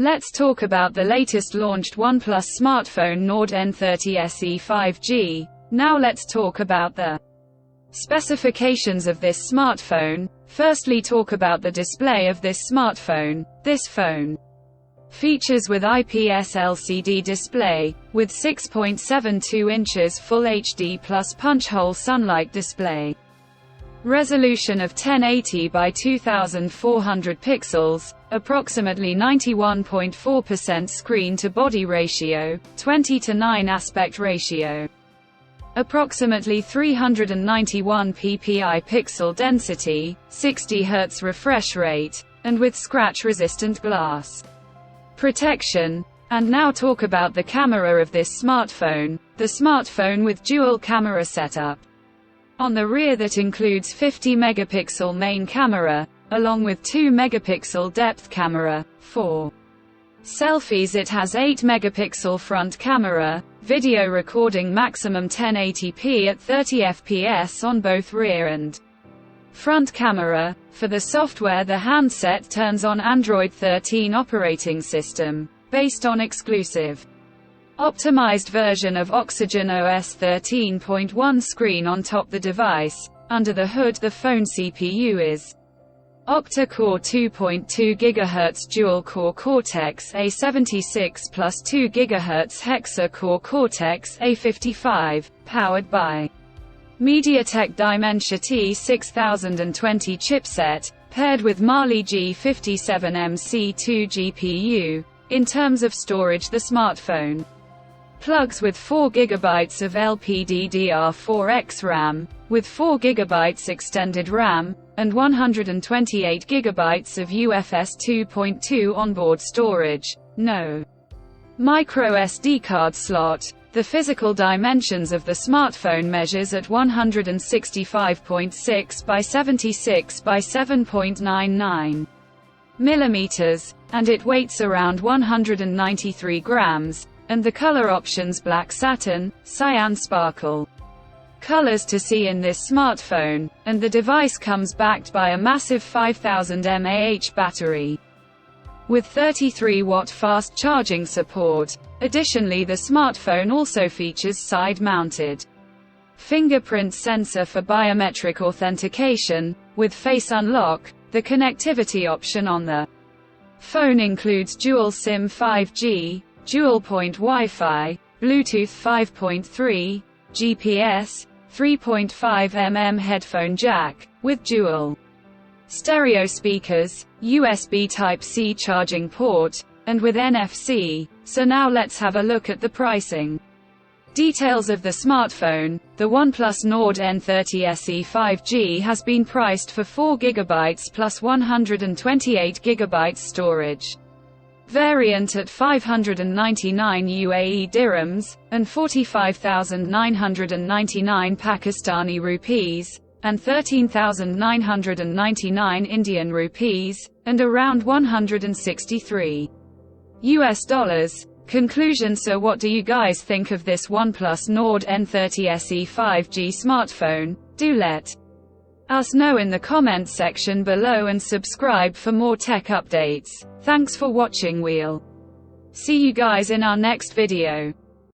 Let's talk about the latest launched OnePlus smartphone NORD N30 SE 5G. Now let's talk about the specifications of this smartphone. Firstly, talk about the display of this smartphone. This phone features with IPS LCD display, with 6.72 inches Full HD plus punch-hole sunlight display. Resolution of 1080 by 2400 pixels, approximately 91.4% screen-to-body ratio, 20:9 aspect ratio. Approximately 391 ppi pixel density, 60 Hz refresh rate, and with scratch-resistant glass protection. And now talk about the camera of this smartphone. The smartphone with dual camera setup on the rear that includes 50 megapixel main camera, along with 2 megapixel depth camera. For selfies it has 8 megapixel front camera, video recording maximum 1080p at 30 fps on both rear and front camera. For the software, the handset turns on Android 13 operating system, based on exclusive optimized version of Oxygen OS 13.1 screen on top the device. Under the hood, the phone CPU is octa-core 2.2 GHz dual-core Cortex-A76 plus 2 GHz hexa-core Cortex-A55, powered by MediaTek Dimensity T6020 chipset, paired with Mali G57MC2 GPU. In terms of storage, the smartphone plugs with 4 GB of LPDDR4X RAM, with 4 GB extended RAM, and 128 GB of UFS 2.2 onboard storage. No micro SD card slot. The physical dimensions of the smartphone measures at 165.6 by 76 by 7.99 millimeters, and it weighs around 193 grams, and the color options black satin, cyan sparkle colors to see in this smartphone, and the device comes backed by a massive 5000 mAh battery with 33-watt fast charging support. Additionally, the smartphone also features side-mounted fingerprint sensor for biometric authentication, with face unlock. The connectivity option on the phone includes dual SIM 5G, dual-point Wi-Fi, Bluetooth 5.3, GPS, 3.5mm headphone jack, with dual stereo speakers, USB Type-C charging port, and with NFC. So now let's have a look at the pricing details of the smartphone. The OnePlus NORD N30 SE 5G has been priced for 4 GB plus 128 GB storage variant at 599 UAE dirhams, and 45,999 Pakistani rupees, and 13,999 Indian rupees, and around $163 US. Conclusion. So what do you guys think of this OnePlus NORD N30 SE 5G smartphone? Do let us know in the comments section below and subscribe for more tech updates. Thanks for watching. We'll see you guys in our next video.